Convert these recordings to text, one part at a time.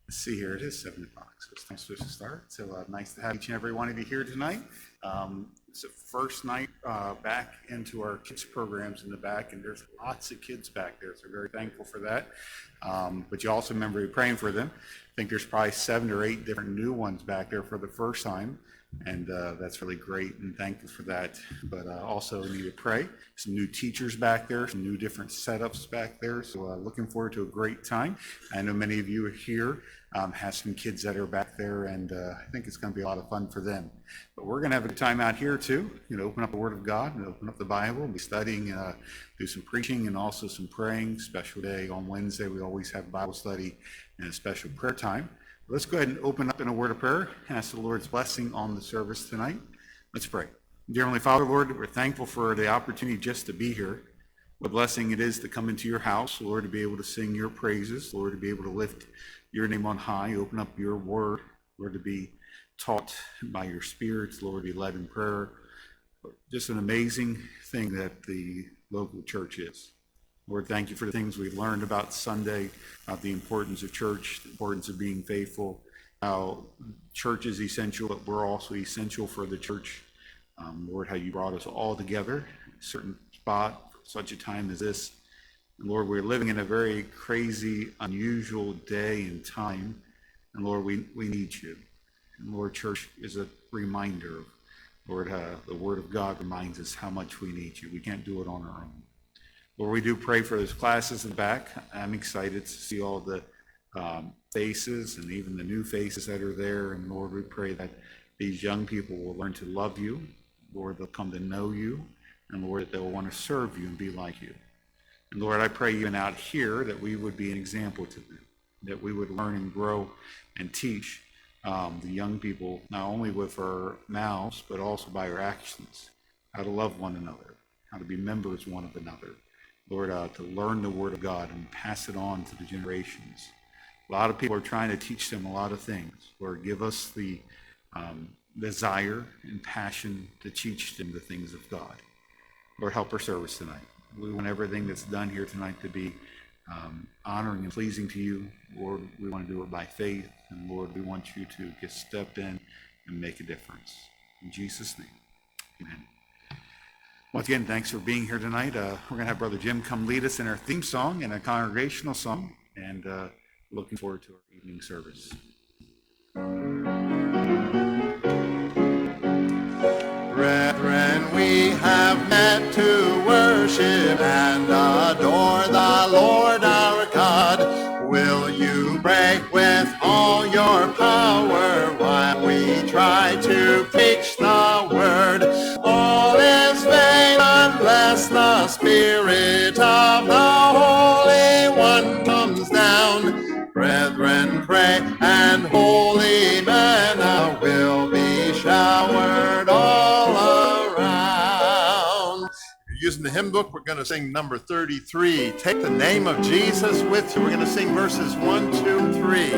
Let's see here, it is 7 o'clock, so it's time supposed to start. So nice to have each and every one of you here tonight. It's the first night back into our kids programs in the back, and there's lots of kids back there, so very thankful for that. But you also remember you're praying for them. I think there's probably 7 or 8 different new ones back there for the first time, and that's really great and thankful for that. But also need to pray. Some new teachers back there, some new different setups back there, so looking forward to a great time. I know many of you are here, have some kids that are back there, and I think it's going to be a lot of fun for them. But we're going to have a good time out here too. Open up the Word of God and open up the Bible and be studying, do some preaching and also some praying. Special day on Wednesday, we always have Bible study and a special prayer time. Let's go ahead and open up in a word of prayer and ask the Lord's blessing on the service tonight. Let's pray. Dear Heavenly Father, Lord, we're thankful for the opportunity just to be here. What a blessing it is to come into your house, Lord, to be able to sing your praises, Lord, to be able to lift your name on high, open up your word, Lord, to be taught by your spirits, Lord, to be led in prayer. Just an amazing thing that the local church is. Lord, thank you for the things we've learned about Sunday, about the importance of church, the importance of being faithful, how church is essential, but we're also essential for the church. Lord, how you brought us all together in a certain spot for such a time as this. And Lord, we're living in a very crazy, unusual day and time. And Lord, we need you. And Lord, church is a reminder of, Lord, the Word of God reminds us how much we need you. We can't do it on our own. Lord, we do pray for those classes in the back. I'm excited to see all the faces and even the new faces that are there. And Lord, we pray that these young people will learn to love you. Lord, they'll come to know you. And Lord, that they'll want to serve you and be like you. And Lord, I pray even out here that we would be an example to them, that we would learn and grow and teach the young people, not only with our mouths, but also by our actions, how to love one another, how to be members one of another. Lord, to learn the Word of God and pass it on to the generations. A lot of people are trying to teach them a lot of things. Lord, give us the desire and passion to teach them the things of God. Lord, help our service tonight. We want everything that's done here tonight to be honoring and pleasing to you. Lord, we want to do it by faith. And Lord, we want you to get stepped in and make a difference. In Jesus' name, amen. Once again, thanks for being here tonight. We're going to have Brother Jim come lead us in our theme song and a congregational song. And looking forward to our evening service. Brethren, we have met to worship and adore the Lord our God. Will you pray with all your power while we try to preach the word? All is vain unless the Spirit of the Holy One comes down. Brethren, pray, and holy manna will be showered all around. If you're using the hymn book, we're going to sing number 33. Take the name of Jesus with you. We're going to sing verses 1, 2, and 3.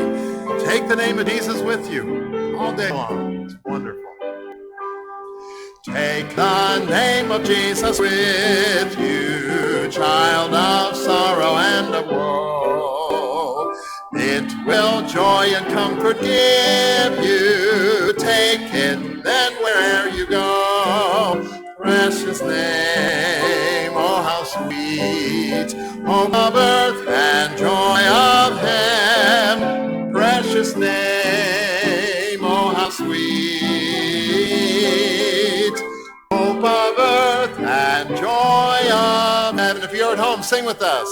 Take the name of Jesus with you all day long. It's wonderful. Take the name of Jesus with you, child of sorrow and of woe. It will joy and comfort give you. Take it then where'er you go. Precious name, oh how sweet, hope of earth and joy of heaven. Precious name, oh how sweet, hope of earth and joy of heaven. If you're at home, sing with us.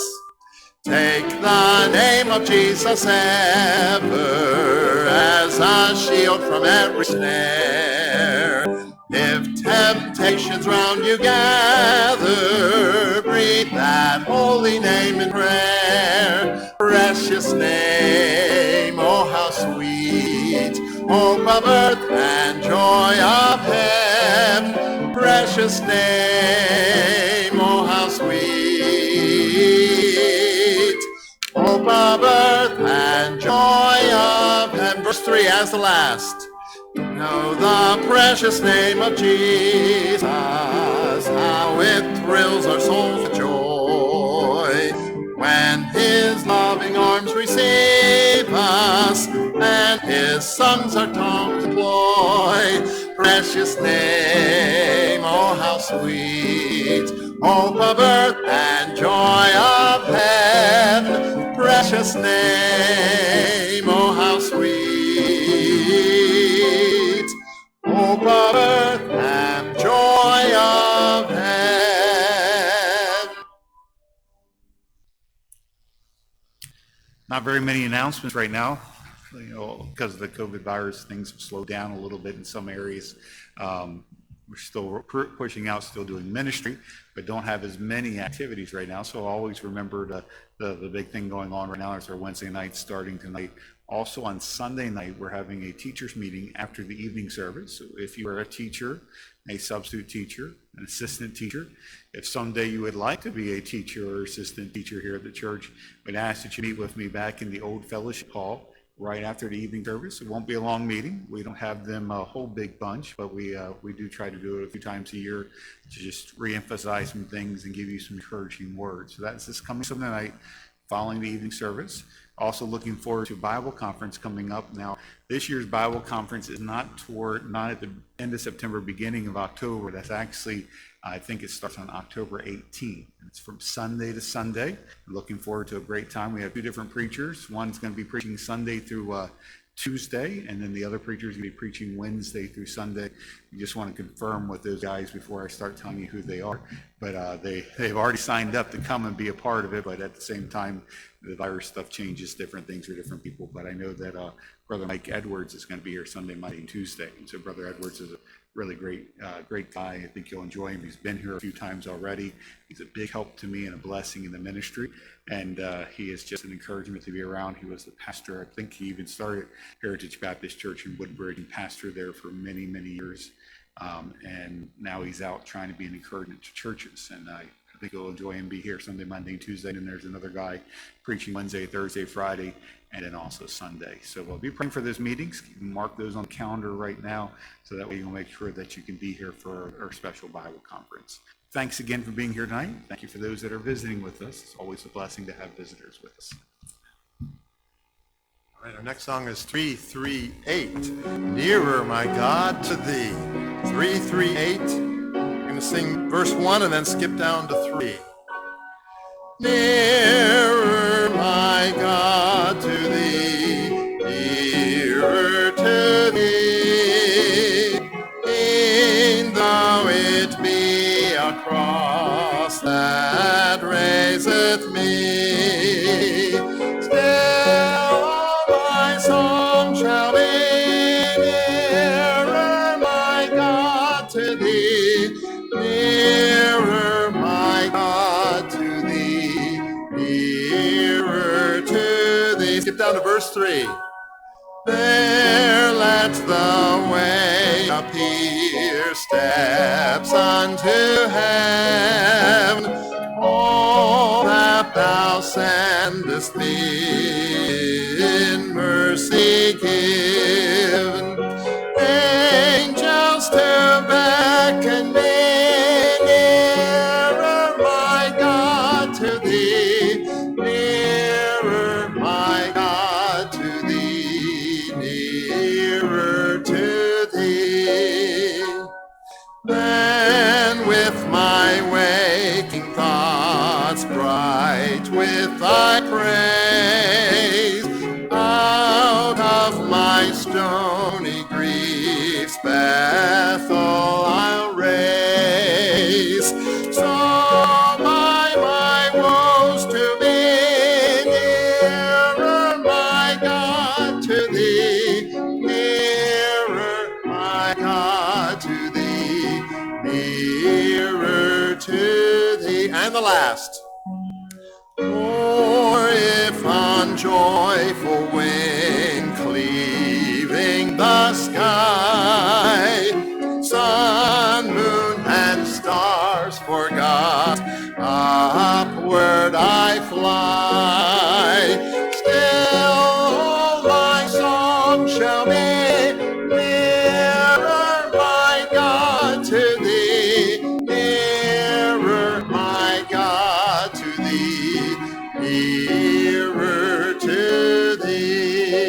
Take the name of Jesus ever as a shield from every snare. If temptations round you gather, breathe that holy name in prayer. Precious name, oh how sweet, hope of earth and joy of heaven. Precious name, oh how sweet, hope of earth and joy of heaven. Verse 3 as the last. Know the precious name of Jesus, how it thrills our souls with joy when his loving arms receive us. us, and his songs our tongues employ. Precious name, oh how sweet, hope of earth and joy of heaven. Precious name, oh how sweet, hope of earth and joy of heaven. Not very many announcements right now. Because of the COVID virus, things have slowed down a little bit in some areas. We're still pushing out, still doing ministry, but don't have as many activities right now. So always remember the big thing going on right now is our Wednesday night starting tonight. Also on Sunday night, we're having a teachers meeting after the evening service. So if you are a teacher, a substitute teacher, an assistant teacher, if someday you would like to be a teacher or assistant teacher here at the church, we'd ask that you meet with me back in the old fellowship hall right after the evening service. It won't be a long meeting. We don't have them a whole big bunch, but we do try to do it a few times a year to just reemphasize some things and give you some encouraging words. So that's this coming Sunday night following the evening service. Also looking forward to Bible conference coming up. Now, this year's Bible conference is not at the end of September, beginning of October. That's actually, I think it starts on October 18th. It's from Sunday to Sunday. Looking forward to a great time. We have two different preachers. One's going to be preaching Sunday through Tuesday, and then the other preacher is going to be preaching Wednesday through Sunday. We just want to confirm with those guys before I start telling you who they are. But they've already signed up to come and be a part of it, but at the same time, the virus stuff changes different things for different people. But I know that Brother Mike Edwards is going to be here Sunday, Monday, and Tuesday. And so Brother Edwards is a really great guy. I think you'll enjoy him. He's been here a few times already. He's a big help to me and a blessing in the ministry. And he is just an encouragement to be around. He was the pastor. I think he even started Heritage Baptist Church in Woodbridge and pastored there for many, many years. And now he's out trying to be an encouragement to churches. And I think you'll enjoy him be here Sunday, Monday, and Tuesday. And there's another guy preaching Wednesday, Thursday, Friday, and then also Sunday. So we'll be praying for those meetings. You can mark those on the calendar right now, so that way you'll make sure that you can be here for our special Bible conference. Thanks again for being here tonight. Thank you for those that are visiting with us. It's always a blessing to have visitors with us. All right, our next song is 338, Nearer My God to Thee. 338, we're going to sing verse 1 and then skip down to 3. Nearer my God to Thee, nearer to Thee, e'en though it be a cross that raiseth me, still my song shall be nearer my God to Thee, nearer my God to Thee, nearer to Thee. Skip down to verse 3. There let the way appear, steps unto heaven. All that thou sendest me in mercy given. Angels to beckon me, nearer my God to Thee, nearer my God to Thee, nearer to Thee. Then with my waking thoughts bright with Thy praise, out of my stony griefs Bethel I'll raise, so by my woes to be nearer my God to Thee, nearer my God to Thee, nearer to Thee. And the last. For if on joyful wing cleaving the sky, sun, moon, and stars forgot, upward I fly, still my song shall be nearer my God to Thee, nearer my God to Thee, nearer to Thee.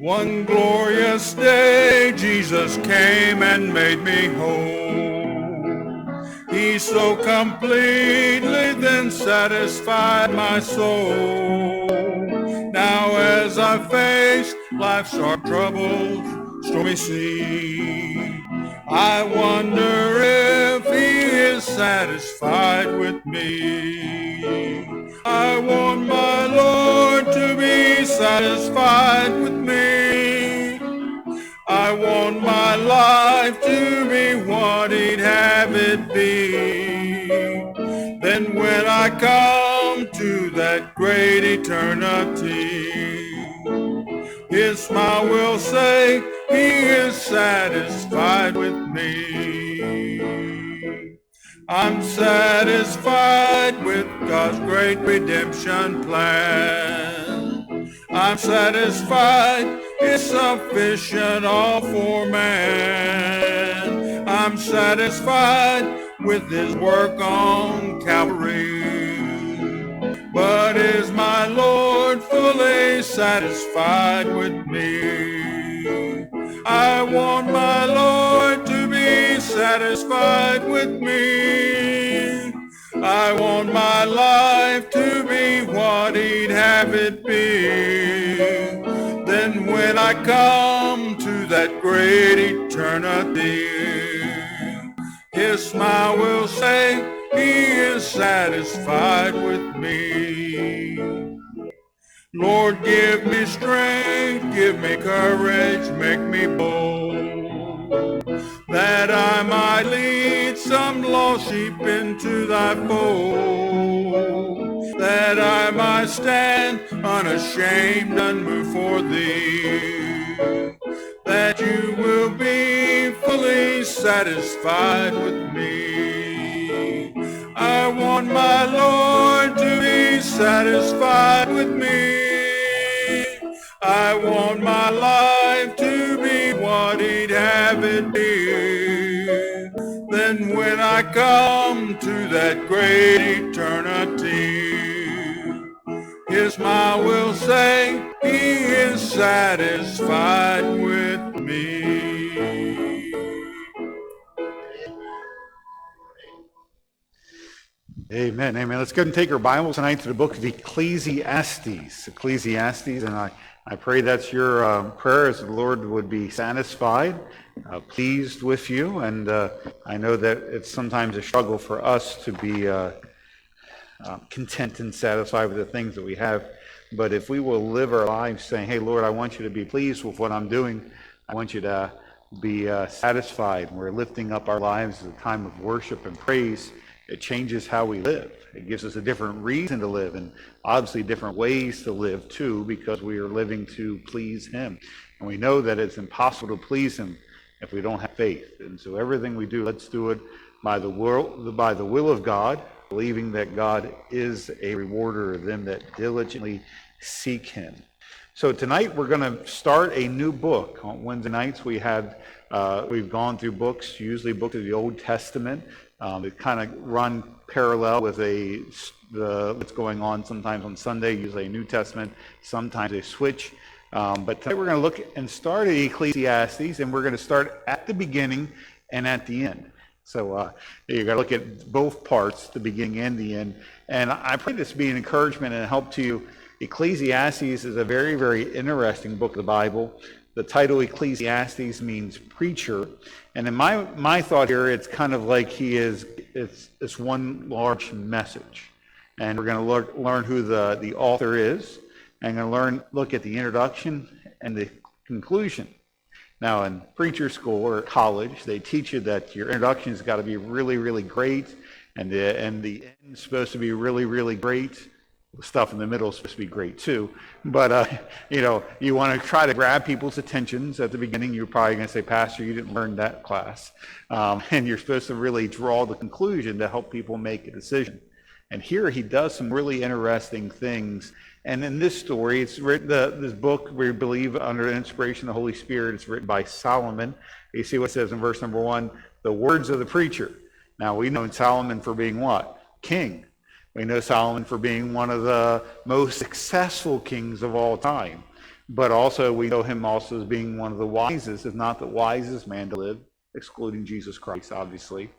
One glorious day, Jesus came and made me whole. He so completely then satisfied my soul. Now as I face life's dark troubles, stormy sea, I wonder if he is satisfied with me. I want my Lord to be satisfied with me. I want my life to be what he'd have it be. Then when I come to that great eternity, his smile will say he is satisfied with me. I'm satisfied with God's great redemption plan. I'm satisfied it's sufficient all for man. I'm satisfied with his work on Calvary. But is my Lord fully satisfied with me? I want my Lord to be satisfied with me. I want my life to be what he'd have it be. Then when I come to that great eternity, his smile will say he is satisfied with me. Lord, give me strength, give me courage, make me bold, that I might lead some lost sheep into thy fold, that I might stand unashamed, unmoved for thee, that you will be fully satisfied with me. I want my Lord to be satisfied with me. I want my life to be what he'd have it be. Then when I come to that great eternity, his smile will say he is satisfied with me. Amen, amen. Let's go ahead and take our Bibles tonight to the book of Ecclesiastes. And I pray that's your prayer, as the Lord would be satisfied, pleased with you. And I know that it's sometimes a struggle for us to be content and satisfied with the things that we have. But if we will live our lives saying, hey, Lord, I want you to be pleased with what I'm doing. I want you to be satisfied. We're lifting up our lives at a time of worship and praise. It changes how we live. It gives us a different reason to live, and obviously different ways to live too, because we are living to please him. And we know that it's impossible to please him if we don't have faith. And so everything we do, let's do it by the will of God, believing that God is a rewarder of them that diligently seek him. So tonight we're going to start a new book. On Wednesday nights we've gone through books, usually books of the Old Testament. That kind of run parallel with what's going on sometimes on Sunday, usually a New Testament, sometimes they switch. But tonight we're going to look and start at Ecclesiastes, and we're going to start at the beginning and at the end. So you got to look at both parts, the beginning and the end. And I pray this be an encouragement and a help to you. Ecclesiastes is a very, very interesting book of the Bible. The title Ecclesiastes means preacher. And in my thought here, it's kind of like it's one large message. And we're going to learn who the author is. And going to look at the introduction and the conclusion. Now, in preacher school or college, they teach you that your introduction has got to be really, really great. And the end is supposed to be really, really great. The stuff in the middle is supposed to be great too, but you want to try to grab people's attentions at the beginning. You're probably going to say, Pastor, you didn't learn that class, and you're supposed to really draw the conclusion to help people make a decision. And here he does some really interesting things. And in this story, it's written. This book, we believe, under the inspiration of the Holy Spirit, it's written by Solomon. You see what it says in verse number 1: the words of the preacher. Now we know Solomon for being what? King. We know Solomon for being one of the most successful kings of all time. but also we know him also as being one of the wisest, if not the wisest man to live, excluding Jesus Christ, obviously.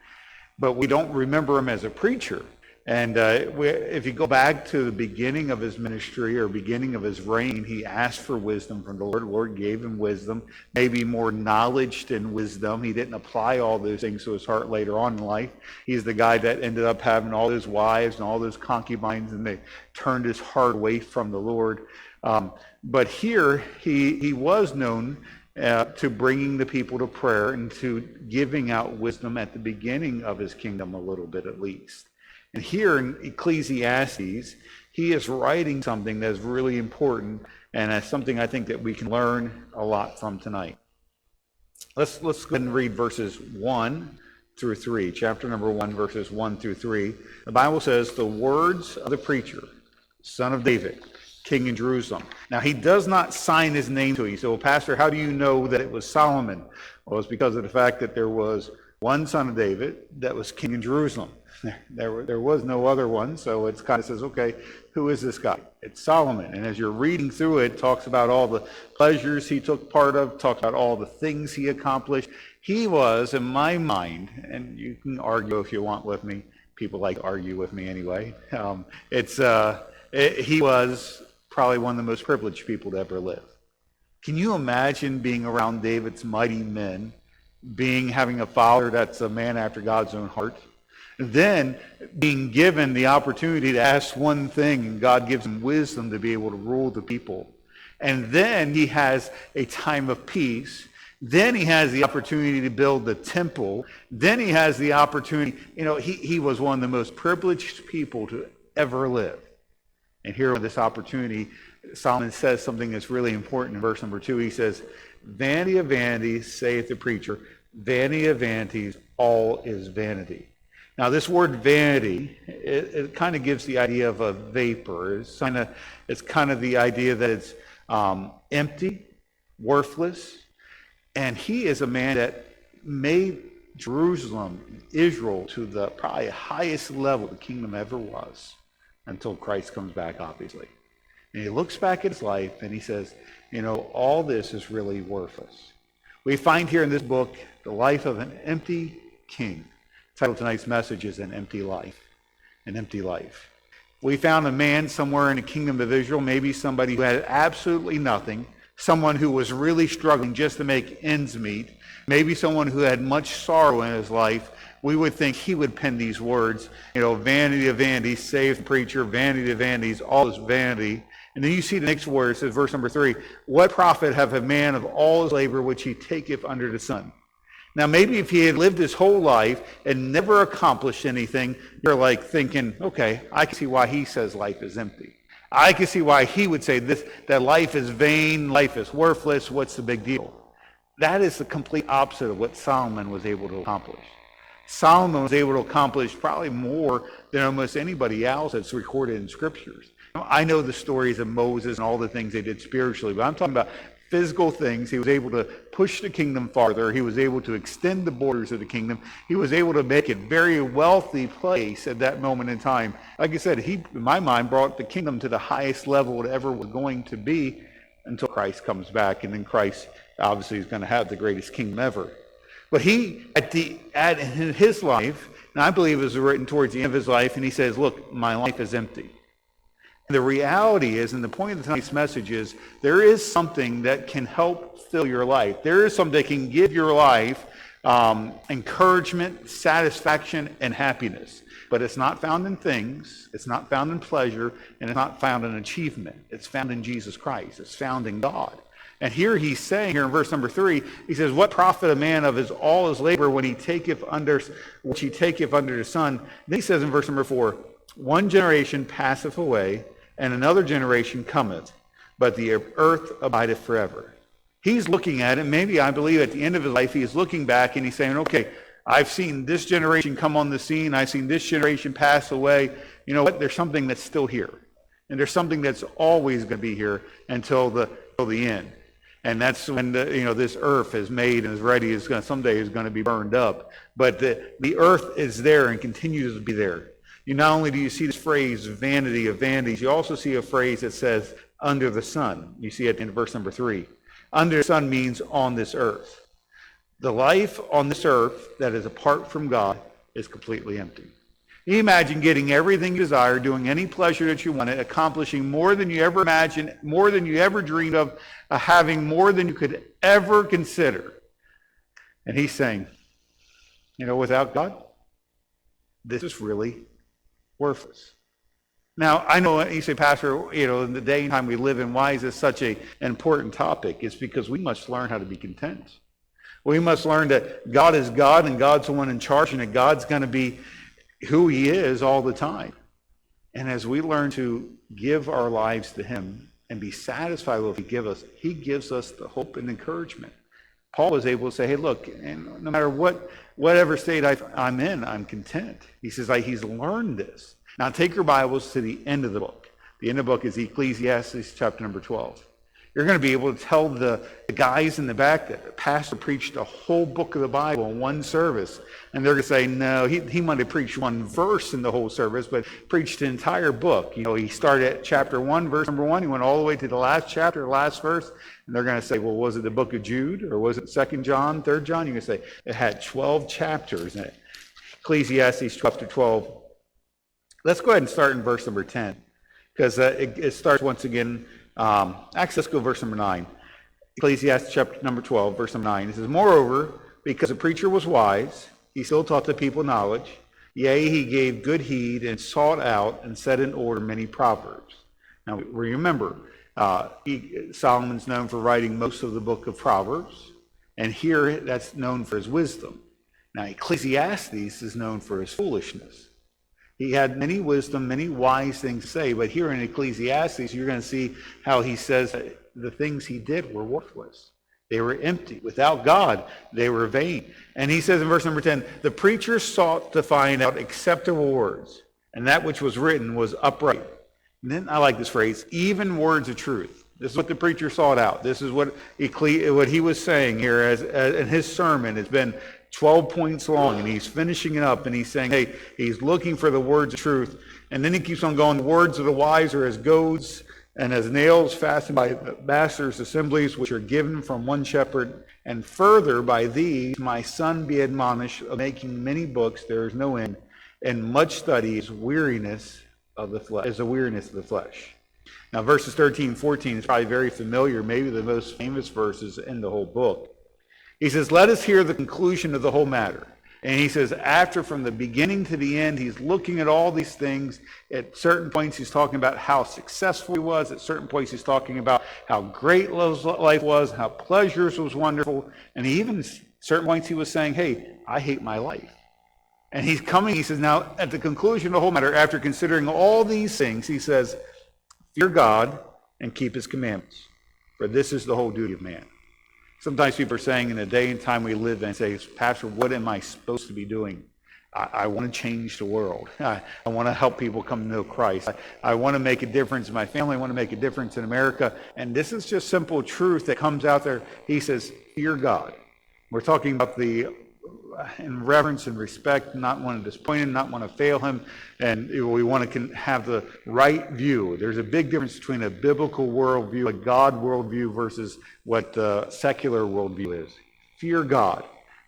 But we don't remember him as a preacher. And if you go back to the beginning of his ministry or beginning of his reign, he asked for wisdom from the Lord. The Lord gave him wisdom, maybe more knowledge than wisdom. He didn't apply all those things to his heart later on in life. He's the guy that ended up having all those wives and all those concubines, and they turned his heart away from the Lord. But here, he was known to bringing the people to prayer and to giving out wisdom at the beginning of his kingdom a little bit at least. And here in Ecclesiastes, he is writing something that's really important, and that's something I think that we can learn a lot from tonight. Let's go ahead and read verses 1 through 3. Chapter number 1, verses 1 through 3. The Bible says, "The words of the preacher, son of David, king in Jerusalem." Now, he does not sign his name to it. You say, "Well, Pastor, how do you know that it was Solomon?" Well, it's because of the fact that there was one son of David that was king in Jerusalem. There was no other one, so it kind of says, okay, who is this guy? It's Solomon. And as you're reading through it, it talks about all the pleasures he took part of, talks about all the things he accomplished. He was, in my mind, and you can argue if you want with me, people like to argue with me anyway, he was probably one of the most privileged people to ever live. Can you imagine being around David's mighty men, having a father that's a man after God's own heart? Then being given the opportunity to ask one thing, and God gives him wisdom to be able to rule the people. And then he has a time of peace. Then he has the opportunity to build the temple. Then he has the opportunity, he was one of the most privileged people to ever live. And here with this opportunity, Solomon says something that's really important in verse number 2. He says, "Vanity of vanities, saith the preacher, vanity of vanities, all is vanity." Now, this word vanity, it kind of gives the idea of a vapor. It's kind of the idea that it's empty, worthless. And he is a man that made Jerusalem, Israel, to the probably highest level the kingdom ever was until Christ comes back, obviously. And he looks back at his life and he says, all this is really worthless. We find here in this book the life of an empty king. The title of tonight's message is An Empty Life. An Empty Life. We found a man somewhere in the kingdom of Israel, maybe somebody who had absolutely nothing, someone who was really struggling just to make ends meet, maybe someone who had much sorrow in his life. We would think he would pen these words, vanity of vanities, saith the preacher, vanity of vanities, all is vanity. And then you see the next word, it says, verse number 3, "What profit have a man of all his labor which he taketh under the sun?" Now, maybe if he had lived his whole life and never accomplished anything, you're like thinking, okay, I can see why he says life is empty. I can see why he would say this, that life is vain, life is worthless, what's the big deal? That is the complete opposite of what Solomon was able to accomplish. Solomon was able to accomplish probably more than almost anybody else that's recorded in scriptures. I know the stories of Moses and all the things they did spiritually, but I'm talking about physical things. He was able to push the kingdom farther. He was able to extend the borders of the kingdom. He was able to make it a very wealthy place at that moment in time. Like I said, he, in my mind, brought the kingdom to the highest level it ever was going to be until Christ comes back. And then Christ obviously is going to have the greatest kingdom ever. But he, in his life, and I believe it was written towards the end of his life, and he says, look, my life is empty. The reality is, and the point of tonight's message is, there is something that can help fill your life. There is something that can give your life encouragement, satisfaction, and happiness. But it's not found in things, it's not found in pleasure, and it's not found in achievement. It's found in Jesus Christ. It's found in God. And here he's saying, here in verse number 3, he says, "What profit a man of all his labor when he taketh under the sun?" Then he says in verse number 4, "One generation passeth away, and another generation cometh, but the earth abideth forever." He's looking at it, maybe I believe at the end of his life, he's looking back and he's saying, okay, I've seen this generation come on the scene, I've seen this generation pass away. You know what? There's something that's still here. And there's something that's always going to be here until the end. And that's when this earth is made and is ready, someday is going to be burned up. But the earth is there and continues to be there. Not only do you see this phrase, vanity of vanities, you also see a phrase that says under the sun. You see it in verse number 3. Under the sun means on this earth. The life on this earth that is apart from God is completely empty. Can you imagine getting everything you desire, doing any pleasure that you wanted, accomplishing more than you ever imagined, more than you ever dreamed of, having more than you could ever consider? And he's saying, without God, this is really worthless. Now, I know you say, Pastor, in the day and time we live in, why is this such an important topic? It's because we must learn how to be content. We must learn that God is God and God's the one in charge, and that God's going to be who he is all the time. And as we learn to give our lives to him and be satisfied with what he gives us the hope and encouragement. Paul was able to say, hey, look, and no matter whatever state I'm in, I'm content. He says, he's learned this. Now take your Bibles to the end of the book. The end of the book is Ecclesiastes chapter number 12. You're going to be able to tell the guys in the back that the pastor preached a whole book of the Bible in one service. And they're going to say, no, he might have preached one verse in the whole service, but preached the entire book. He started at chapter 1, verse number 1. He went all the way to the last chapter, last verse. And they're going to say, well, was it the book of Jude? Or was it 2 John, 3 John? You're going to say, it had 12 chapters in it. Ecclesiastes chapter 12. Let's go ahead and start in verse number 10. Because it starts once again. Let's go verse number 9. Ecclesiastes chapter number 12, verse number 9. It says, moreover, because the preacher was wise, he still taught the people knowledge. Yea, he gave good heed and sought out and set in order many proverbs. Now, remember, Solomon's known for writing most of the book of Proverbs. And here, that's known for his wisdom. Now, Ecclesiastes is known for his foolishness. He had many wisdom, many wise things to say, but here in Ecclesiastes, you're going to see how he says that the things he did were worthless. They were empty. Without God, they were vain. And he says in verse number 10, the preacher sought to find out acceptable words, and that which was written was upright. And then I like this phrase, even words of truth. This is what the preacher sought out. This is what he was saying here as in his sermon. It's been 12 points long, and he's finishing it up, and he's saying, hey, he's looking for the words of truth. And then he keeps on going, the words of the wise are as goads and as nails fastened by the master's assemblies, which are given from one shepherd. And further, by these my son be admonished, of making many books, there is no end, and much study is weariness of the flesh, is a weariness of the flesh. Now, verses 13 and 14 is probably very familiar, maybe the most famous verses in the whole book. He says, let us hear the conclusion of the whole matter. And he says, after from the beginning to the end, he's looking at all these things. At certain points, he's talking about how successful he was. At certain points, he's talking about how great life was, how pleasures was wonderful. And certain points, he was saying, hey, I hate my life. And he says, now, at the conclusion of the whole matter, after considering all these things, he says, fear God and keep his commandments, for this is the whole duty of man. Sometimes people are saying in the day and time we live in, say, Pastor, what am I supposed to be doing? I want to change the world. I want to help people come to know Christ. I want to make a difference in my family. I want to make a difference in America. And this is just simple truth that comes out there. He says, fear God. We're talking about in reverence and respect, not want to disappoint him, not want to fail him, and we want to have the right view. There's a big difference between a biblical worldview, a God worldview, versus what the secular worldview is. Fear God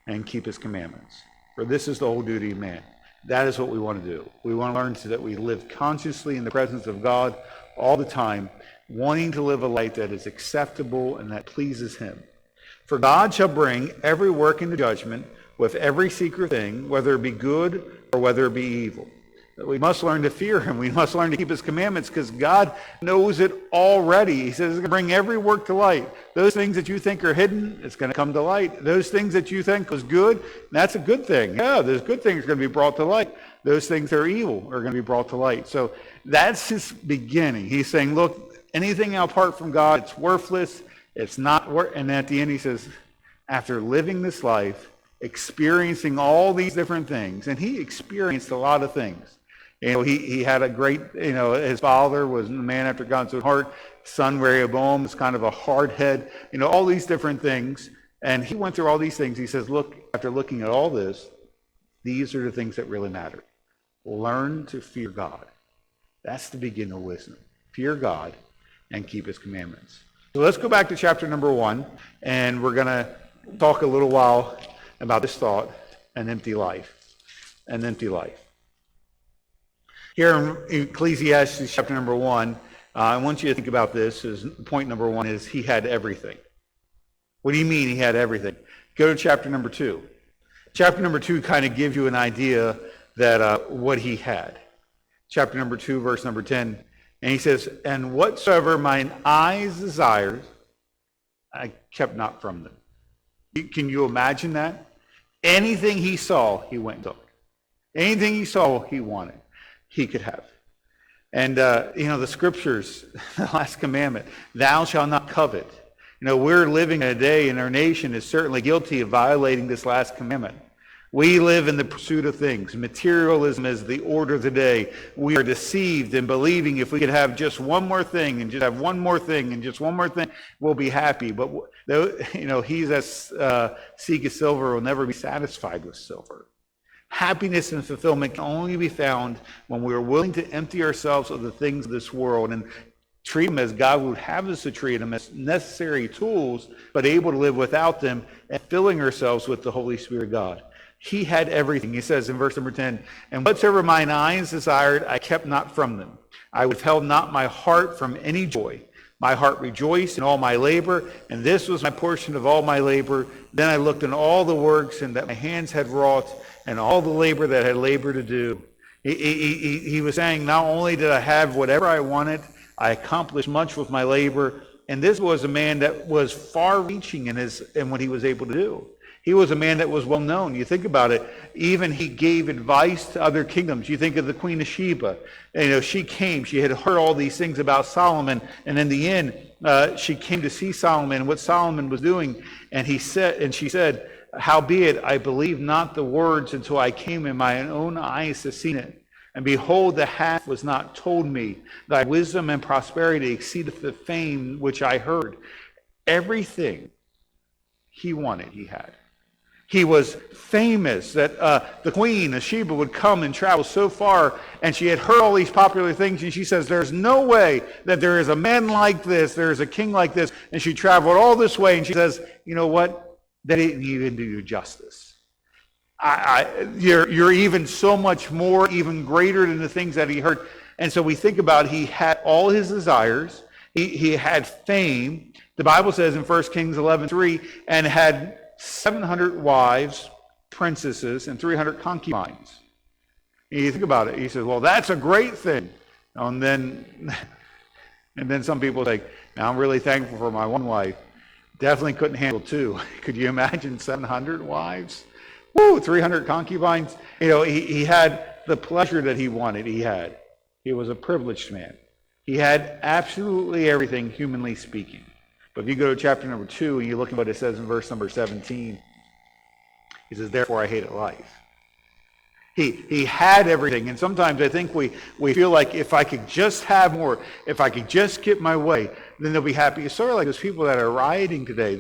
and keep his commandments, for this is the whole duty of man. That is what we want to do. We want to learn so that we live consciously in the presence of God all the time, wanting to live a life that is acceptable and that pleases him. For God shall bring every work into judgment with every secret thing, whether it be good or whether it be evil. We must learn to fear him. We must learn to keep his commandments because God knows it already. He says he's going to bring every work to light. Those things that you think are hidden, it's going to come to light. Those things that you think was good, that's a good thing. Yeah, those good things are going to be brought to light. Those things that are evil are going to be brought to light. So that's his beginning. He's saying, look, anything apart from God, it's worthless. It's not worth. And at the end he says, after living this life, experiencing all these different things, and he experienced a lot of things. He had a great, his father was a man after God's own heart. Son Rehoboam was kind of a hard head, all these different things. And he went through all these things. He says, look, after looking at all this, these are the things that really matter. Learn to fear God. That's the beginning of wisdom. Fear God and keep his commandments. So let's go back to chapter number 1, and we're going to talk a little while about this thought, an empty life. An empty life. Here in Ecclesiastes chapter number 1, I want you to think about this. Point number 1 is he had everything. What do you mean he had everything? Go to chapter number 2. Chapter number 2 kind of gives you an idea that what he had. Chapter number 2, verse number 10. And he says, and whatsoever mine eyes desired, I kept not from them. Can you imagine that? Anything he saw, he went and took. Anything he saw, he wanted. He could have. And, the scriptures, the last commandment, thou shalt not covet. We're living in a day, and our nation is certainly guilty of violating this last commandment. We live in the pursuit of things. Materialism is the order of the day. We are deceived in believing if we could have just one more thing and just have one more thing and just one more thing, we'll be happy. But, he that seeketh silver will never be satisfied with silver. Happiness and fulfillment can only be found when we are willing to empty ourselves of the things of this world and treat them as God would have us to treat them, as necessary tools, but able to live without them, and filling ourselves with the Holy Spirit of God. He had everything. He says in verse number 10, and whatsoever mine eyes desired, I kept not from them. I withheld not my heart from any joy. My heart rejoiced in all my labor, and this was my portion of all my labor. Then I looked in all the works and that my hands had wrought, and all the labor that I had labored to do. He was saying, not only did I have whatever I wanted, I accomplished much with my labor. And this was a man that was far-reaching in what he was able to do. He was a man that was well known. You think about it. Even he gave advice to other kingdoms. You think of the Queen of Sheba. She came. She had heard all these things about Solomon, and in the end, she came to see Solomon and what Solomon was doing. And she said, howbeit I believed not the words until I came in my own eyes to see it. And behold, the half was not told me. Thy wisdom and prosperity exceedeth the fame which I heard. Everything he wanted, he had. He was famous that the Queen of Sheba would come and travel so far, and she had heard all these popular things, and she says, there's no way that there is a man like this, there is a king like this, and she traveled all this way, and she says, you know what? They didn't even do you justice. You're even so much more, even greater than the things that he heard. And so we think about he had all his desires. He had fame. The Bible says in 1 Kings 11:3, and had 700 wives, princesses, and 300 concubines. And you think about it. He says, well, that's a great thing. And then some people say, now I'm really thankful for my one wife. Definitely couldn't handle two. Could you imagine 700 wives? Woo, 300 concubines. He had the pleasure that he wanted. He was a privileged man. He had absolutely everything, humanly speaking. But if you go to chapter number 2 and you look at what it says in verse number 17, he says, therefore I hated life. He had everything. And sometimes I think we feel like if I could just have more, if I could just get my way, then they'll be happy. It's sort of like those people that are rioting today.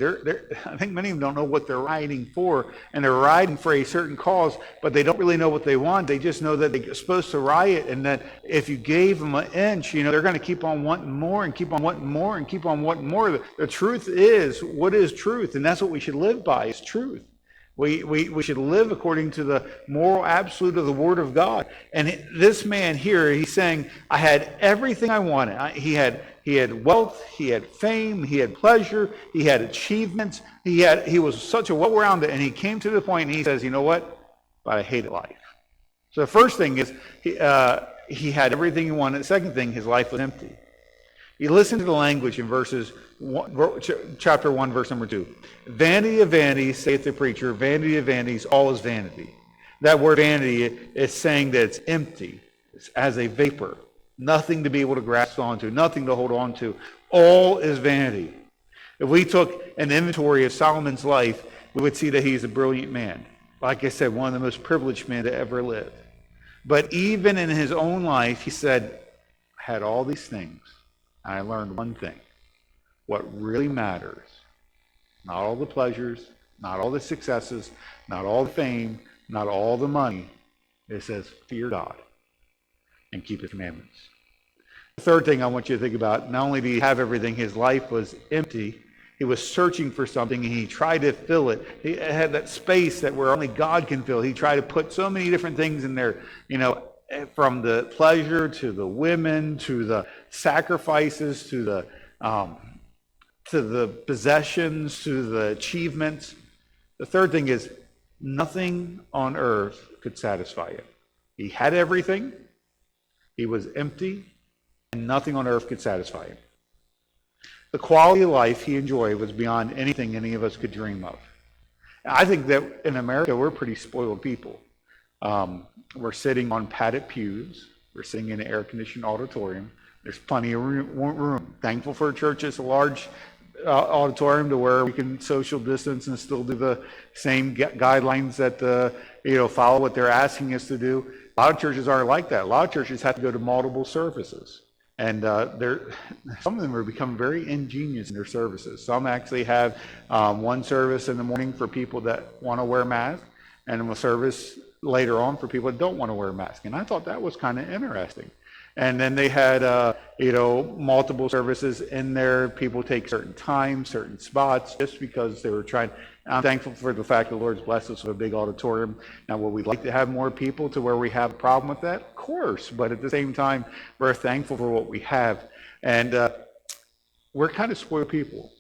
I think many of them don't know what they're rioting for, and they're rioting for a certain cause, but they don't really know what they want. They just know that they're supposed to riot, and that if you gave them an inch, they're going to keep on wanting more and keep on wanting more and keep on wanting more. The truth is, what is truth? And that's what we should live by, is truth. We should live according to the moral absolute of the Word of God. And this man here, he's saying, I had everything I wanted. He had wealth, he had fame, he had pleasure, he had achievements. He was such a well-rounded, and he came to the point and he says, you know what? But I hated life. So the first thing is he had everything he wanted. The second thing, his life was empty. You listen to the language in chapter 1, verse number 2. Vanity of vanities, saith the preacher, vanity of vanities, all is vanity. That word vanity is saying that it's empty. It's as a vapor. Nothing to be able to grasp onto, nothing to hold on to. All is vanity. If we took an inventory of Solomon's life, we would see that he's a brilliant man. Like I said, one of the most privileged men to ever live. But even in his own life, he said, I had all these things. And I learned one thing. What really matters, not all the pleasures, not all the successes, not all the fame, not all the money. It says, fear God and keep his commandments. The third thing I want you to think about, not only did he have everything, his life was empty. He was searching for something, and he tried to fill it. He had that space that where only God can fill. He tried to put so many different things in there, from the pleasure to the women to the sacrifices to the possessions to the achievements. The third thing is nothing on earth could satisfy him. He had everything. He was empty, and nothing on earth could satisfy him. The quality of life he enjoyed was beyond anything any of us could dream of. I think that in America, we're pretty spoiled people. We're sitting on padded pews. We're sitting in an air-conditioned auditorium. There's plenty of room. Thankful for a church that's a large auditorium to where we can social distance and still do the same guidelines that follow what they're asking us to do. A lot of churches aren't like that. A lot of churches have to go to multiple services. And some of them are becoming very ingenious in their services. Some actually have one service in the morning for people that want to wear masks, and a service later on for people that don't want to wear masks. And I thought that was kind of interesting. And then they had, multiple services in there. People take certain times, certain spots, just because they were trying. I'm thankful for the fact the Lord's blessed us with a big auditorium. Now, would we like to have more people to where we have a problem with that? Of course. But at the same time, we're thankful for what we have. And we're kind of spoiled people.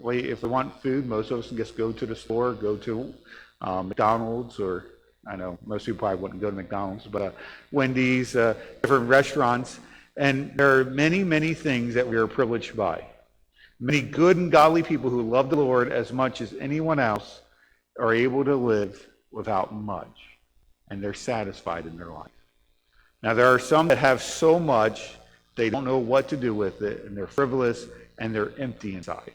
If we want food, most of us can just go to the store, go to McDonald's, or I know most people probably wouldn't go to McDonald's, but Wendy's, different restaurants. And there are many, many things that we are privileged by. Many good and godly people who love the Lord as much as anyone else are able to live without much, and they're satisfied in their life. Now, there are some that have so much, they don't know what to do with it, and they're frivolous, and they're empty inside.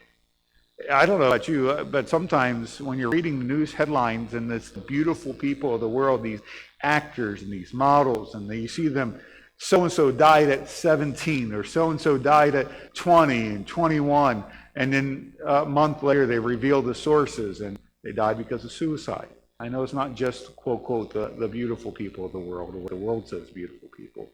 I don't know about you, but sometimes when you're reading news headlines and this beautiful people of the world, these actors and these models, and you see them, so-and-so died at 17, or so-and-so died at 20 and 21, and then a month later they reveal the sources, and they died because of suicide. I know it's not just, quote, quote, the beautiful people of the world, or what the world says beautiful people.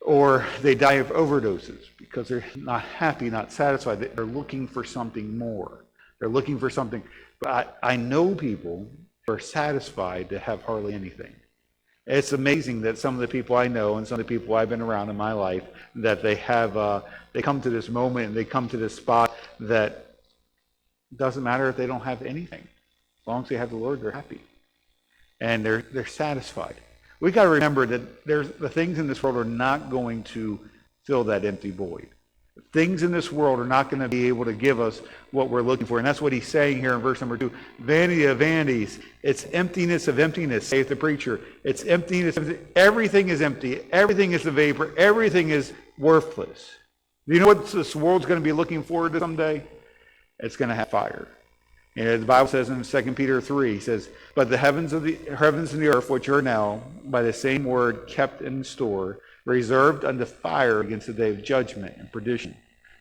Or they die of overdoses because they're not happy, not satisfied. They're looking for something more. They're looking for something. But I know people who are satisfied to have hardly anything. It's amazing that some of the people I know and some of the people I've been around in my life, that they come to this moment and they come to this spot that doesn't matter if they don't have anything. As long as they have the Lord, they're happy. And they're satisfied. We got to remember that the things in this world are not going to fill that empty void. Things in this world are not going to be able to give us what we're looking for. And that's what he's saying here in verse number 2. Vanity of vanities. It's emptiness of emptiness, saith the preacher. It's emptiness. Everything is empty. Everything is a vapor. Everything is worthless. Do you know what this world's going to be looking forward to someday? It's going to have fire. The Bible says in 2 Peter 3, he says, but the heavens and the earth, which are now, by the same word, kept in store, reserved unto fire against the day of judgment and perdition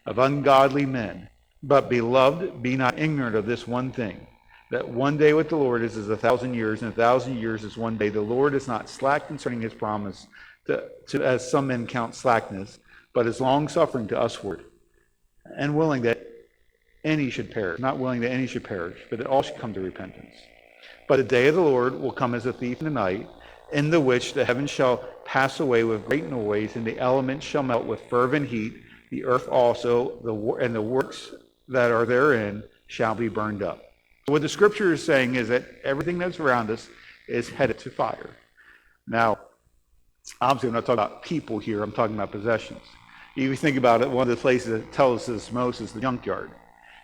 of ungodly men. But beloved, be not ignorant of this one thing, that one day with the Lord is as 1,000 years, and 1,000 years is one day. The Lord is not slack concerning his promise, as some men count slackness, but is long-suffering to usward, and willing that any should perish, not willing that any should perish, but that all should come to repentance. But the day of the Lord will come as a thief in the night, in the which the heavens shall pass away with great noise, and the elements shall melt with fervent heat. The earth also, and the works that are therein shall be burned up. What the scripture is saying is that everything that's around us is headed to fire. Now, obviously I'm not talking about people here, I'm talking about possessions. You think about it, one of the places that tells us this most is the junkyard.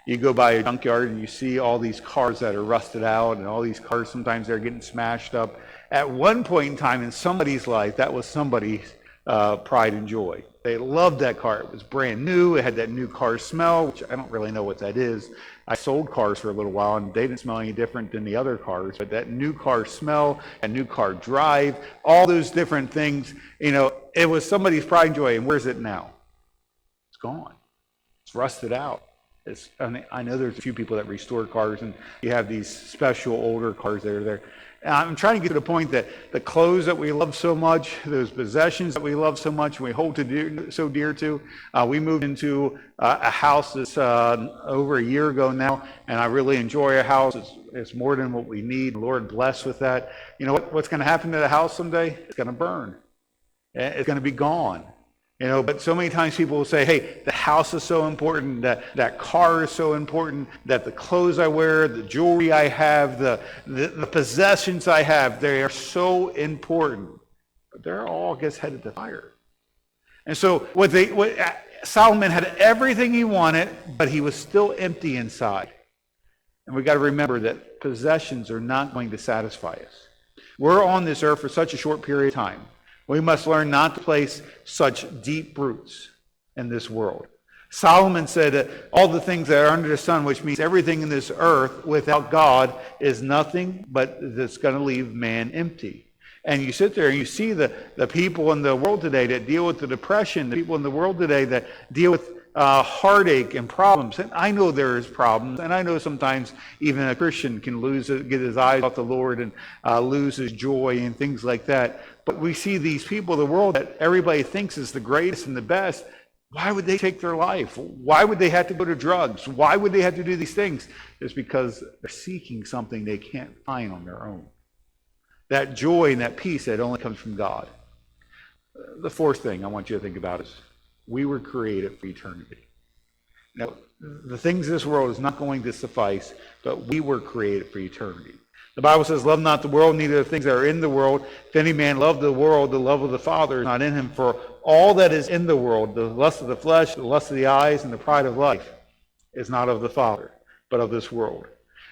You go by a junkyard and you see all these cars that are rusted out, and all these cars, sometimes they're getting smashed up. At one point in time in somebody's life, that was somebody's pride and joy. They loved that car. It was brand new. It had that new car smell, which I don't really know what that is. I sold cars for a little while, and they didn't smell any different than the other cars. But that new car smell, and new car drive, all those different things, it was somebody's pride and joy. And where's it now? It's gone. It's rusted out. I know there's a few people that restore cars, and you have these special older cars that are there. And I'm trying to get to the point that the clothes that we love so much, those possessions that we love so much, and we hold so dear to, we moved into a house that's over a year ago now, and I really enjoy our house. It's more than what we need. Lord bless with that. You know what's going to happen to the house someday? It's going to burn. It's going to be gone. But so many times people will say, hey, the house is so important, that car is so important, that the clothes I wear, the jewelry I have, the possessions I have, they are so important. But they're all headed to fire. And so Solomon had everything he wanted, but he was still empty inside. And we got to remember that possessions are not going to satisfy us. We're on this earth for such a short period of time. We must learn not to place such deep roots in this world. Solomon said that all the things that are under the sun, which means everything in this earth without God, is nothing but that's going to leave man empty. And you sit there and you see the people in the world today that deal with the depression, the people in the world today that deal with heartache and problems. And I know there is problems, and I know sometimes even a Christian can get his eyes off the Lord and lose his joy and things like that. But we see these people in the world that everybody thinks is the greatest and the best. Why would they take their life? Why would they have to go to drugs? Why would they have to do these things? It's because they're seeking something they can't find on their own. That joy and that peace that only comes from God. The fourth thing I want you to think about is we were created for eternity. Now, the things of this world is not going to suffice, but we were created for eternity. The Bible says, love not the world, neither the things that are in the world. If any man love the world, the love of the Father is not in him. For all that is in the world, the lust of the flesh, the lust of the eyes, and the pride of life, is not of the Father, but of this world.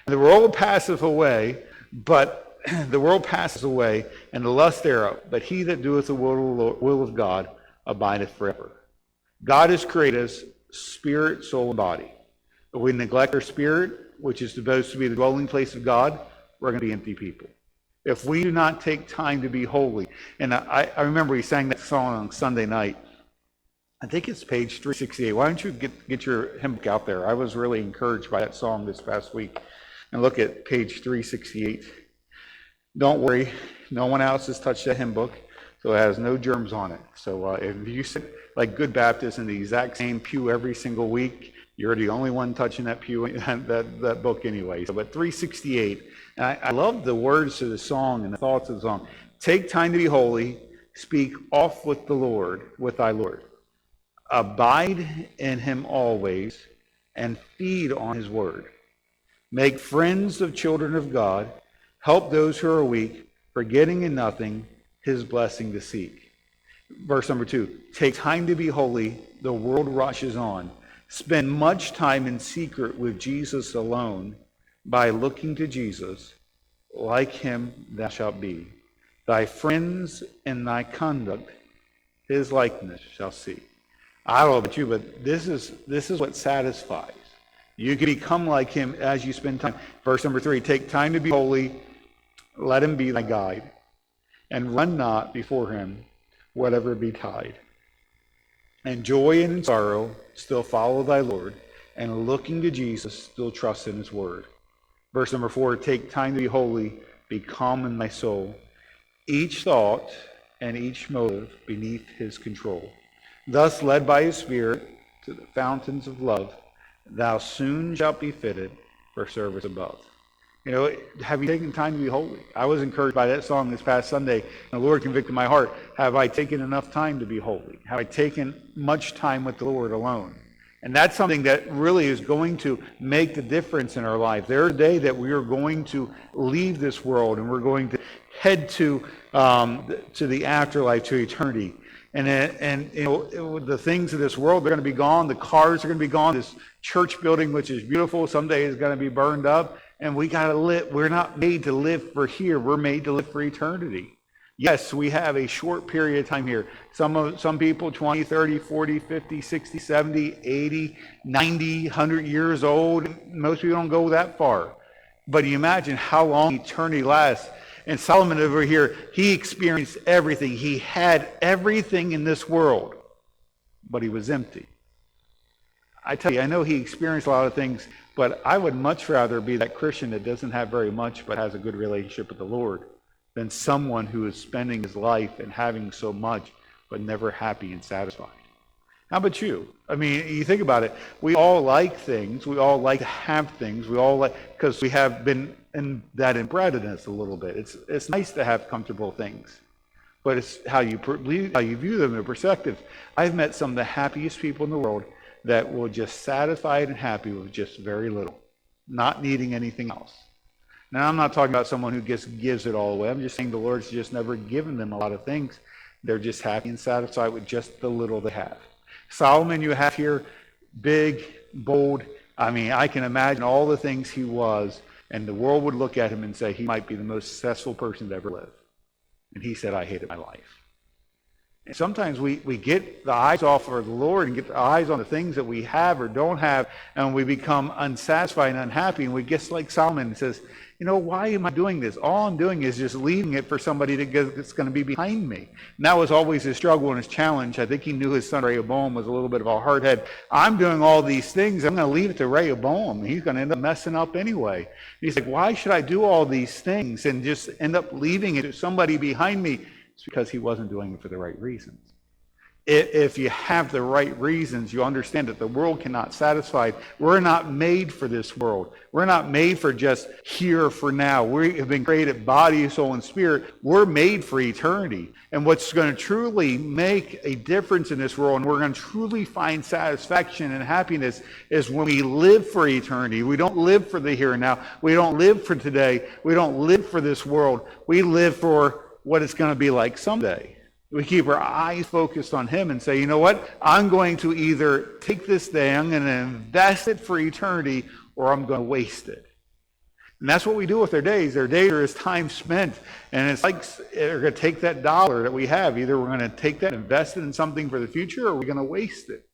And the world passeth away, but the world passes away, and the lust thereof. But he that doeth the will of God abideth forever. God has created us spirit, soul, and body. If we neglect our spirit, which is supposed to be the dwelling place of God, we're going to be empty people. If we do not take time to be holy, and I remember we sang that song on Sunday night. I think it's page 368. Why don't you get your hymn book out there? I was really encouraged by that song this past week. And look at page 368. Don't worry, no one else has touched that hymn book, so it has no germs on it. So if you sit like good Baptists in the exact same pew every single week, you're the only one touching that pew, that book anyway. So, but 368, and I love the words to the song and the thoughts of the song. Take time to be holy, speak oft with the Lord, with thy Lord. Abide in him always, and feed on his word. Make friends of children of God, help those who are weak, forgetting in nothing his blessing to seek. Verse number 2, take time to be holy, the world rushes on. Spend much time in secret with Jesus alone. By looking to Jesus, like him thou shalt be. Thy friends and thy conduct, his likeness shall see. I don't know about you, but this is what satisfies. You can become like him as you spend time. Verse number 3, take time to be holy, let him be thy guide, and run not before him, whatever betide. And joy and in sorrow, still follow thy Lord, and looking to Jesus, still trust in his word. Verse number 4, take time to be holy, be calm in thy soul, each thought and each motive beneath his control. Thus led by his Spirit to the fountains of love, thou soon shalt be fitted for service above. Have you taken time to be holy? I was encouraged by that song this past Sunday, and the Lord convicted my heart. Have I taken enough time to be holy? Have I taken much time with the Lord alone? And that's something that really is going to make the difference in our life. There's a day that we are going to leave this world, and we're going to head to the afterlife, to eternity. And the things of this world, they're going to be gone. The cars are going to be gone. This church building, which is beautiful, someday is going to be burned up. And we got to live. We're not made to live for here. We're made to live for eternity. Yes, we have a short period of time here. Some people 20, 30, 40, 50, 60, 70, 80, 90, 100 years old. Most people don't go that far. But you imagine how long eternity lasts. And Solomon over here, he experienced everything. He had everything in this world, but he was empty. I tell you, I know he experienced a lot of things, but I would much rather be that Christian that doesn't have very much but has a good relationship with the Lord than someone who is spending his life and having so much but never happy and satisfied. How about you? I mean, you think about it. We all like things. We all like to have things. We all like, because we have been in that inbred in us a little bit. It's nice to have comfortable things, but it's how you view them in perspective. I've met some of the happiest people in the world that will just satisfied and happy with just very little, not needing anything else. Now, I'm not talking about someone who just gives it all away. I'm just saying the Lord's just never given them a lot of things. They're just happy and satisfied with just the little they have. Solomon, you have here, big, bold. I mean, I can imagine all the things he was, and the world would look at him and say he might be the most successful person to ever live. And he said, I hated my life. And sometimes we get the eyes off of the Lord and get the eyes on the things that we have or don't have, and we become unsatisfied and unhappy, and we get like Solomon and says, you know, why am I doing this? All I'm doing is just leaving it for somebody that's going to be behind me. And that was always his struggle and his challenge. I think he knew his son Rehoboam was a little bit of a hard head. I'm doing all these things. I'm going to leave it to Rehoboam. He's going to end up messing up anyway. And he's like, why should I do all these things and just end up leaving it to somebody behind me? It's because he wasn't doing it for the right reasons. If you have the right reasons, you understand that the world cannot satisfy. We're not made for this world. We're not made for just here for now. We have been created body, soul, and spirit. We're made for eternity. And what's going to truly make a difference in this world, and we're going to truly find satisfaction and happiness, is when we live for eternity. We don't live for the here and now. We don't live for today. We don't live for this world. We live for what it's going to be like someday. We keep our eyes focused on him and say, you know what? I'm going to either take this day, I'm going to invest it for eternity, or I'm going to waste it. And that's what we do with our days. Our days are time spent. And it's like we're going to take that dollar that we have. Either we're going to take that and invest it in something for the future, or we're going to waste it.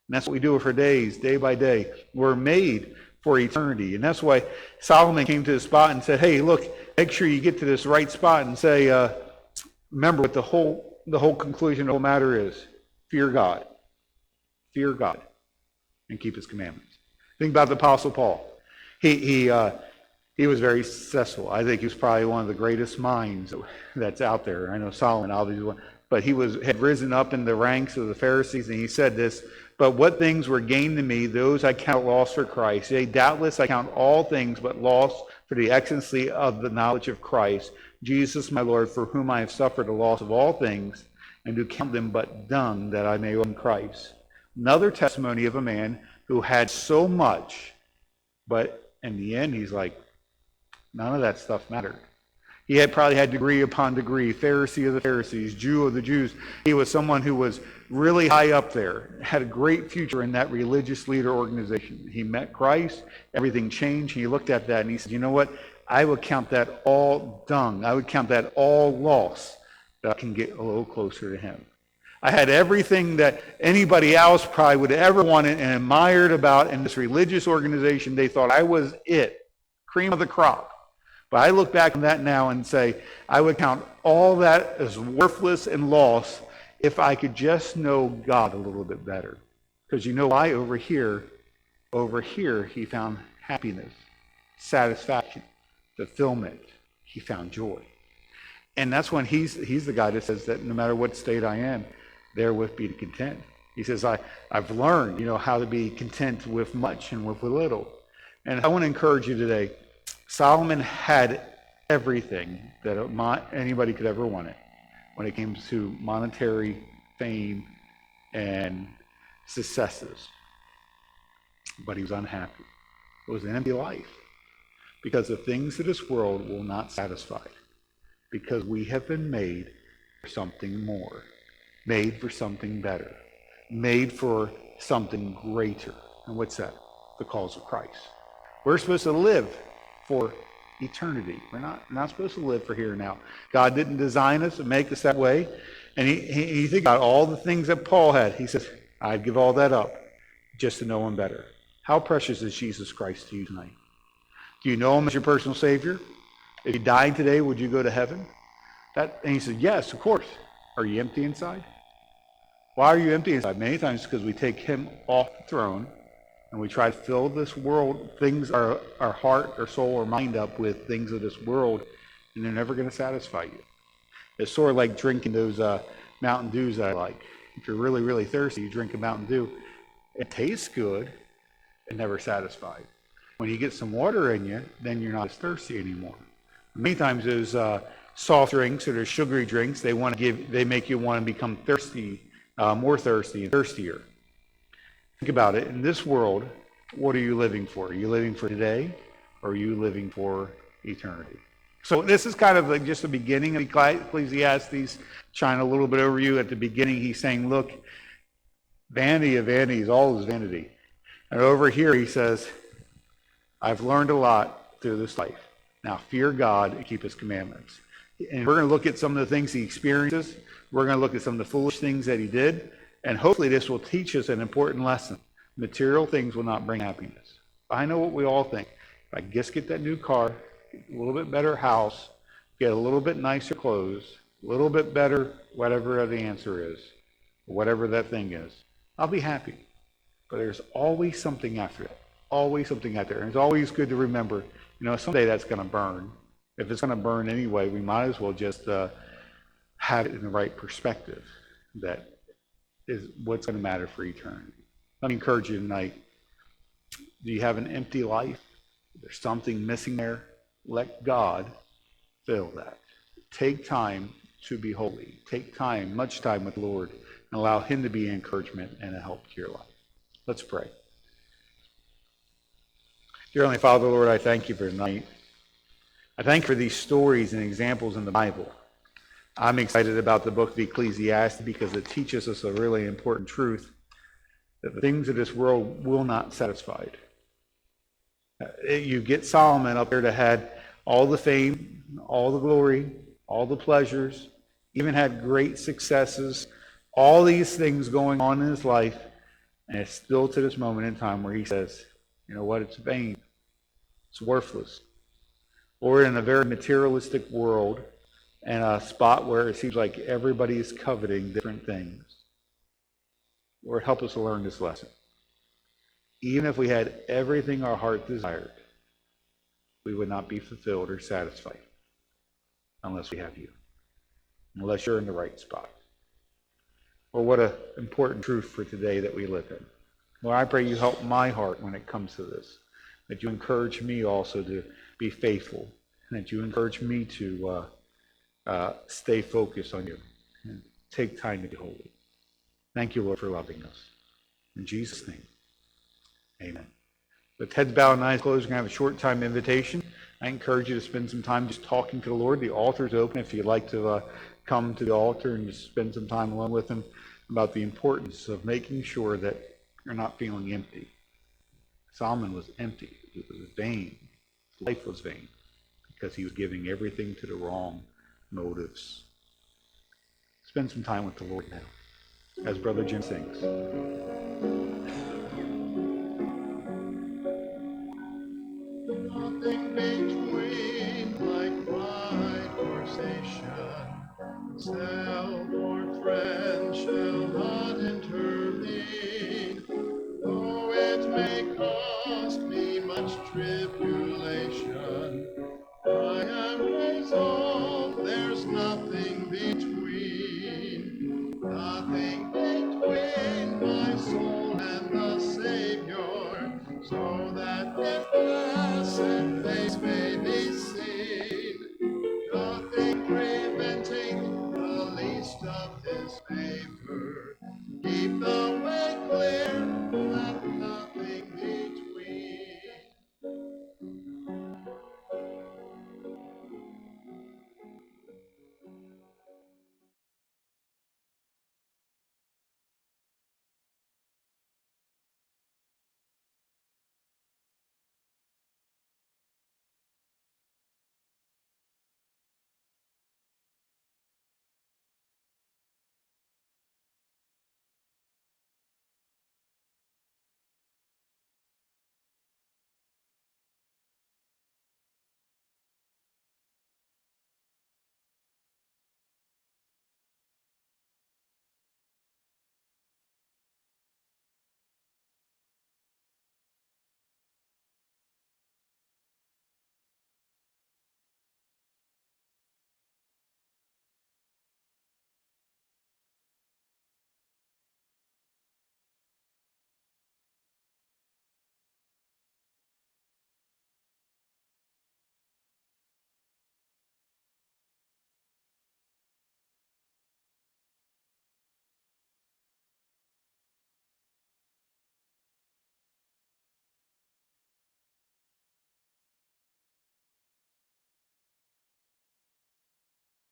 And that's what we do with our days, day by day. We're made for eternity. And that's why Solomon came to the spot and said, hey, look, make sure you get to this right spot and say, remember what the whole conclusion of the whole matter is: fear God, and keep his commandments. Think about the Apostle Paul. He was very successful. I think he was probably one of the greatest minds that's out there. I know Solomon obviously was, but he had risen up in the ranks of the Pharisees, and he said this: but what things were gained to me, those I count loss for Christ. Yea, doubtless I count all things but loss for the excellency of the knowledge of Christ, Jesus my Lord, for whom I have suffered the loss of all things, and do count them but dung, that I may win Christ. Another testimony of a man who had so much, but in the end he's like, none of that stuff mattered. He had probably had degree upon degree, Pharisee of the Pharisees, Jew of the Jews. He was someone who was really high up there, had a great future in that religious leader organization. He met Christ, everything changed. He looked at that and he said, you know what? I would count that all dung. I would count that all loss, that I can get a little closer to him. I had everything that anybody else probably would have ever wanted and admired about in this religious organization. They thought I was it, cream of the crop. But I look back on that now and say, I would count all that as worthless and loss if I could just know God a little bit better. Because you know why? Over here, he found happiness, satisfaction, fulfillment. He found joy. And that's when he's the guy that says that no matter what state I am, therewith be content. He says, I've learned, how to be content with much and with little. And I want to encourage you today. Solomon had everything that anybody could ever want it when it came to monetary fame and successes. But he was unhappy. It was an empty life because the things of this world will not satisfy, because we have been made for something more, made for something better, made for something greater. And what's that? The cause of Christ. We're supposed to live for eternity. We're not supposed to live for here and now. God didn't design us and make us that way. And he think about all the things that Paul had. He says, I'd give all that up just to know him better. How precious is Jesus Christ to you tonight? Do you know him as your personal Savior? If you died today, would you go to heaven? And he said, yes, of course. Are you empty inside? Why are you empty inside? Many times because we take him off the throne And we try to fill this world, things, our heart, our soul, our mind up with things of this world, and they're never going to satisfy you. It's sort of like drinking those Mountain Dews that I like. If you're really, really thirsty, you drink a Mountain Dew. It tastes good, it never satisfied. When you get some water in you, then you're not as thirsty anymore. Many times those soft drinks or those sugary drinks, they make you want to become thirsty, more thirsty and thirstier. Think about it. In this world, what are you living for? Are you living for today, or are you living for eternity? So this is kind of like just the beginning of Ecclesiastes, trying a little bit over you. At the beginning, he's saying, look, vanity of vanities, all is vanity. And over here, he says, I've learned a lot through this life. Now fear God and keep his commandments. And we're going to look at some of the things he experiences. We're going to look at some of the foolish things that he did. And hopefully this will teach us an important lesson. Material things will not bring happiness. I know what we all think. If I just get that new car, get a little bit better house, get a little bit nicer clothes, a little bit better whatever the answer is, whatever that thing is, I'll be happy. But there's always something after that. Always something out there. And it's always good to remember, someday that's going to burn. If it's going to burn anyway, we might as well just have it in the right perspective. That is what's going to matter for eternity. Let me encourage you tonight. Do you have an empty life? There's something missing there? Let God fill that. Take time to be holy. Take time, much time with the Lord, and allow him to be an encouragement and a help to your life. Let's pray. Dear Heavenly Father, Lord, I thank you for tonight. I thank you for these stories and examples in the Bible. I'm excited about the book of Ecclesiastes because it teaches us a really important truth, that the things of this world will not satisfy. You get Solomon up there that had all the fame, all the glory, all the pleasures, even had great successes, all these things going on in his life, and it's still to this moment in time where he says, you know what, it's vain, it's worthless. We're in a very materialistic world, and a spot where it seems like everybody is coveting different things. Lord, help us to learn this lesson. Even if we had everything our heart desired, we would not be fulfilled or satisfied unless we have you, unless you're in the right spot. Or what an important truth for today that we live in. Lord, I pray you help my heart when it comes to this, that you encourage me also to be faithful, and that you encourage me to stay focused on you and take time to be holy. Thank you, Lord, for loving us. In Jesus' name, amen. With heads bowed and eyes closed, we're going to have a short time invitation. I encourage you to spend some time just talking to the Lord. The altar is open if you'd like to come to the altar and just spend some time alone with him about the importance of making sure that you're not feeling empty. Solomon was empty. It was vain. His life was vain because he was giving everything to the wrong motives. Spend some time with the Lord now, as Brother Jim sings. Nothing between like pride or station.